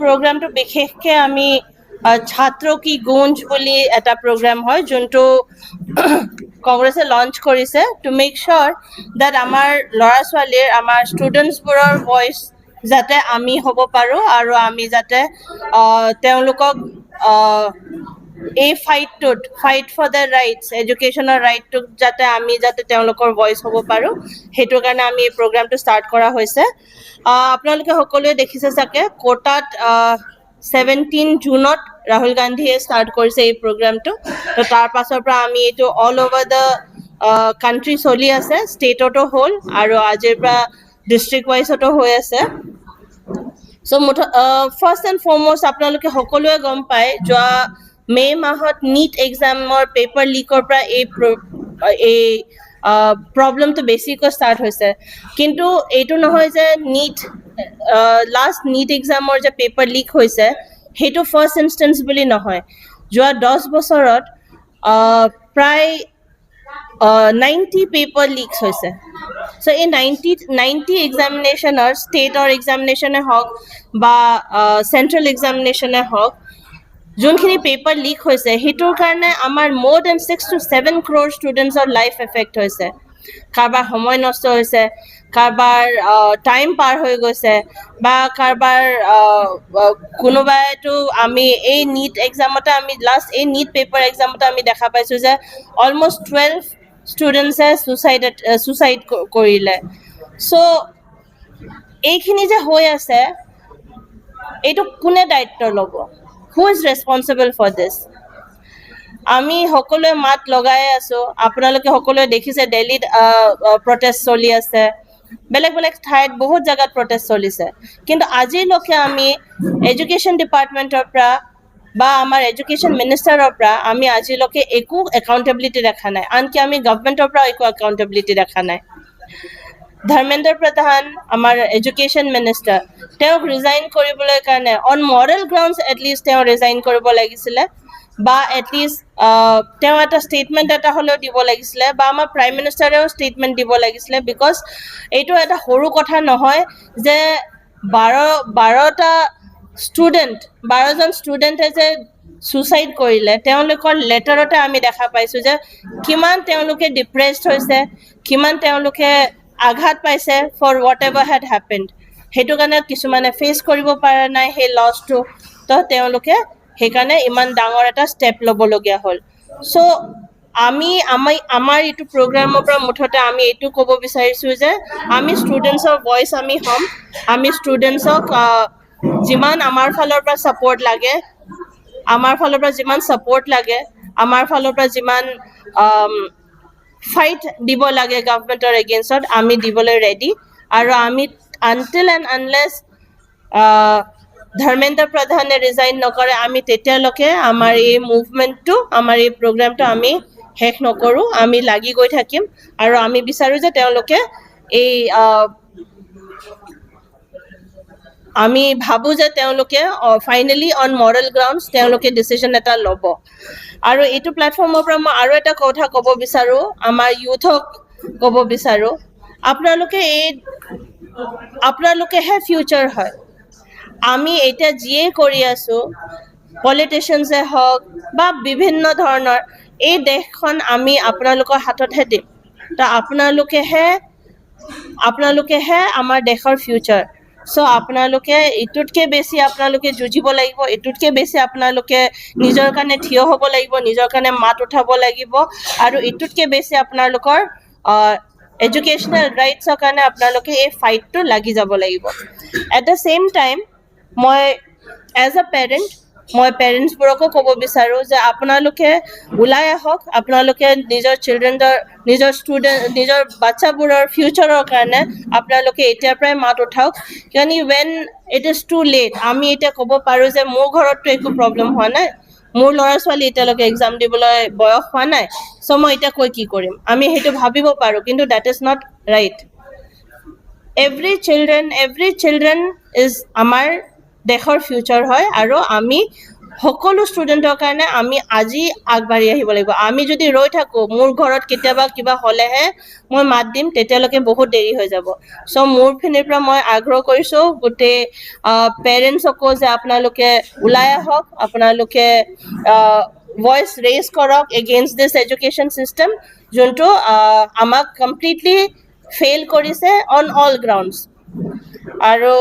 প্ৰগ্ৰামটো বিশেষকৈ আমি ছাত্ৰ কি গুঞ্জ বুলি এটা প্ৰগ্ৰাম হয় যোনটো কংগ্ৰেছে লঞ্চ কৰিছে টু মেক শ্যোৰ দেট আমাৰ ল'ৰা ছোৱালীৰ আমাৰ ষ্টুডেণ্টছবোৰৰ ভইচ যাতে আমি হ'ব পাৰোঁ আৰু আমি যাতে তেওঁলোকক এই ফাইট ফৰ দ্য ৰাইটছ এডুকেশ্যনৰ ৰাইটটোক যাতে তেওঁলোকৰ ভইচ হ'ব পাৰোঁ সেইটোৰ কাৰণে আমি এই প্ৰগ্ৰামটো ষ্টাৰ্ট কৰা হৈছে আপোনালোকে সকলোৱে দেখিছে চাগে কোটাত 17 জুনত ৰাহুল গান্ধীয়ে ষ্টাৰ্ট কৰিছে এই প্ৰগ্ৰামটো তো তাৰ পাছৰ পৰা আমি এইটো অল অভাৰ দ্য কাণ্ট্ৰি চলি আছে ষ্টেটতো হ'ল আৰু আজিৰ পৰা ডিষ্ট্ৰিক্ট ৱাইজতো হৈ আছে চ' ফাৰ্ষ্ট এণ্ড ফৰমষ্ট আপোনালোকে সকলোৱে গম পায় যোৱা মে' মাহত নীট এক্সামৰ পেপাৰ লিকৰ পৰা এই প্ৰব্লেমটো বেছিকৈ ষ্টাৰ্ট হৈছে কিন্তু এইটো নহয় যে লাষ্ট নীট এক্সামৰ যে পেপাৰ লিক হৈছে সেইটো ফাৰ্ষ্ট ইনষ্টেঞ্চ বুলি নহয় যোৱা 10 বছৰত প্ৰায় 90 পেপাৰ লিকছ হৈছে চ' এই 90 এক্সামিনেশ্যনৰ ষ্টেটৰ এক্সামিনেশ্যনে হওক বা চেণ্ট্ৰেল এক্সামিনেশ্যনে হওক যোনখিনি পেপাৰ লিক হৈছে সেইটোৰ কাৰণে আমাৰ more than 6 to 7 crore ষ্টুডেণ্টছৰ life effect হৈছে কাৰোবাৰ সময় নষ্ট হৈছে কাৰোবাৰ টাইম পাৰ হৈ গৈছে বা কাৰোবাৰ কোনোবাইতো আমি এই নীট এক্সামতে আমি লাষ্ট এই নীট পেপাৰ এক্সামতে আমি দেখা পাইছোঁ যে অলমষ্ট 12 ষ্টুডেণ্টছে ছুচাইড কৰিলে চ' এইখিনি যে হৈ আছে এইটো কোনে দায়িত্ব ল'ব who is responsible for this আমি সকলোৱে মাত লগাই আছোঁ আপোনালোকে সকলোৱে দেখিছে দিল্লীত প্ৰটেষ্ট চলি আছে বেলেগ বেলেগ ঠাইত বহুত জেগাত প্ৰটেষ্ট চলিছে কিন্তু আজিলৈকে আমি এডুকেশ্যন ডিপাৰ্টমেণ্টৰ পৰা বা আমাৰ এডুকেশ্যন মিনিষ্টাৰৰ পৰা আমি আজিলৈকে একো একাউণ্টেবিলিটি দেখা নাই আনকি আমি গভৰ্ণমেণ্টৰ পৰা একো একাউণ্টেবিলিটি দেখা নাই ধৰ্মেন্দ্ৰ প্ৰধান আমাৰ এডুকেশ্যন মিনিষ্টাৰ তেওঁক ৰিজাইন কৰিবলৈ কাৰণে অন মৰেল গ্ৰাউণ্ডছ এটলিষ্ট তেওঁ ৰিজাইন কৰিব লাগিছিলে বা এটলিষ্ট তেওঁ এটা ষ্টেটমেণ্ট এটা হ'লেও দিব লাগিছিলে বা আমাৰ প্ৰাইম মিনিষ্টাৰেও ষ্টেটমেণ্ট দিব লাগিছিলে বিকজ এইটো এটা সৰু কথা নহয় যে 12জন ষ্টুডেণ্টে যে ছুচাইড কৰিলে তেওঁলোকৰ লেটাৰতে আমি দেখা পাইছোঁ যে কিমান তেওঁলোকে ডিপ্ৰেছড হৈছে কিমান তেওঁলোকে আঘাত পাইছে for whatever had happened সেইটো কাৰণে কিছুমানে ফেচ কৰিব পৰা নাই সেই লছটো তো তেওঁলোকে সেইকাৰণে ইমান ডাঙৰ এটা ষ্টেপ ল'বলগীয়া হ'ল চ' আমাৰ এইটো প্ৰগ্ৰামৰ পৰা মুঠতে আমি এইটো ক'ব বিচাৰিছোঁ যে আমি ষ্টুডেণ্টছৰ ভইচ আমি হ'ম আমি ষ্টুডেণ্টছক যিমান আমাৰ ফালৰ পৰা ছাপৰ্ট লাগে আমাৰ ফালৰ পৰা যিমান ছাপৰ্ট লাগে আমাৰ ফালৰ পৰা যিমান ফাইট দিব লাগে গভৰ্ণমেণ্টৰ এগেইনষ্টত আমি দিবলৈ ৰেডি আৰু আমি আনটিল এণ্ড আনলেছ ধৰ্মেন্দ্ৰ প্ৰধানে ৰিজাইন নকৰে আমি তেতিয়ালৈকে আমাৰ এই মুভমেণ্টটো আমাৰ এই প্ৰগ্ৰামটো আমি শেষ নকৰোঁ আমি লাগি গৈ থাকিম আৰু আমি বিচাৰোঁ যে তেওঁলোকে এই আমি ভাবোঁ যে তেওঁলোকে ফাইনেলি অন মৰেল গ্ৰাউণ্ডছ তেওঁলোকে ডিচিশ্যন এটা ল'ব আৰু এইটো প্লেটফৰ্মৰ পৰা মই আৰু এটা কথা ক'ব বিচাৰোঁ আমাৰ ইউথক ক'ব বিচাৰোঁ আপোনালোকেহে ফিউচাৰ হয় আমি এতিয়া যিয়ে কৰি আছোঁ পলিটিচিয়ানছে হওক বা বিভিন্ন ধৰণৰ এই দেশখন আমি আপোনালোকৰ হাততহে দিম তো আপোনালোকেহে আমাৰ দেশৰ ফিউচাৰ চ' আপোনালোকে এইটোতকৈ বেছি আপোনালোকে যুঁজিব লাগিব এইটোতকৈ বেছি আপোনালোকে নিজৰ কাৰণে থিয় হ'ব লাগিব নিজৰ কাৰণে মাত উঠাব লাগিব আৰু এইটোতকৈ বেছি আপোনালোকৰ এডুকেশ্যনেল ৰাইটছৰ কাৰণে আপোনালোকে এই ফাইটটো লাগি যাব লাগিব এট দ্য ছেইম টাইম মই এজ এ পেৰেণ্ট মই পেৰেণ্টছবোৰকো ক'ব বিচাৰোঁ যে আপোনালোকে ওলাই আহক আপোনালোকে নিজৰ বাচ্চাবোৰৰ ফিউচাৰৰ কাৰণে আপোনালোকে এতিয়াৰ পৰাই মাত উঠাওক কিয়নো when it is too late আমি এতিয়া ক'ব পাৰোঁ যে মোৰ ঘৰততো একো প্ৰব্লেম হোৱা নাই মোৰ ল'ৰা ছোৱালী এতিয়ালৈকে এক্সাম দিবলৈ বয়স হোৱা নাই চ' মই এতিয়া কৈ কি কৰিম আমি সেইটো ভাবিব পাৰোঁ কিন্তু that is not right every children is আমাৰ দেশৰ ফিউচাৰ হয় আৰু আমি সকলো ষ্টুডেণ্টৰ কাৰণে আমি আজি আগবাঢ়ি আহিব লাগিব আমি যদি ৰৈ থাকোঁ মোৰ ঘৰত কেতিয়াবা কিবা হ'লেহে মই মাত দিম তেতিয়ালৈকে বহুত দেৰি হৈ যাব চ' মোৰ পিনৰ পৰা মই আগ্ৰহ কৰিছোঁ গোটেই পেৰেণ্টছকো যে আপোনালোকে ওলাই আহক আপোনালোকে ভইচ ৰেইজ কৰক এগেইনষ্ট দিছ এডুকেশ্যন ছিষ্টেম যোনটো আমাক কমপ্লিটলি ফেইল কৰিছে অন অল গ্ৰাউণ্ডছ আৰু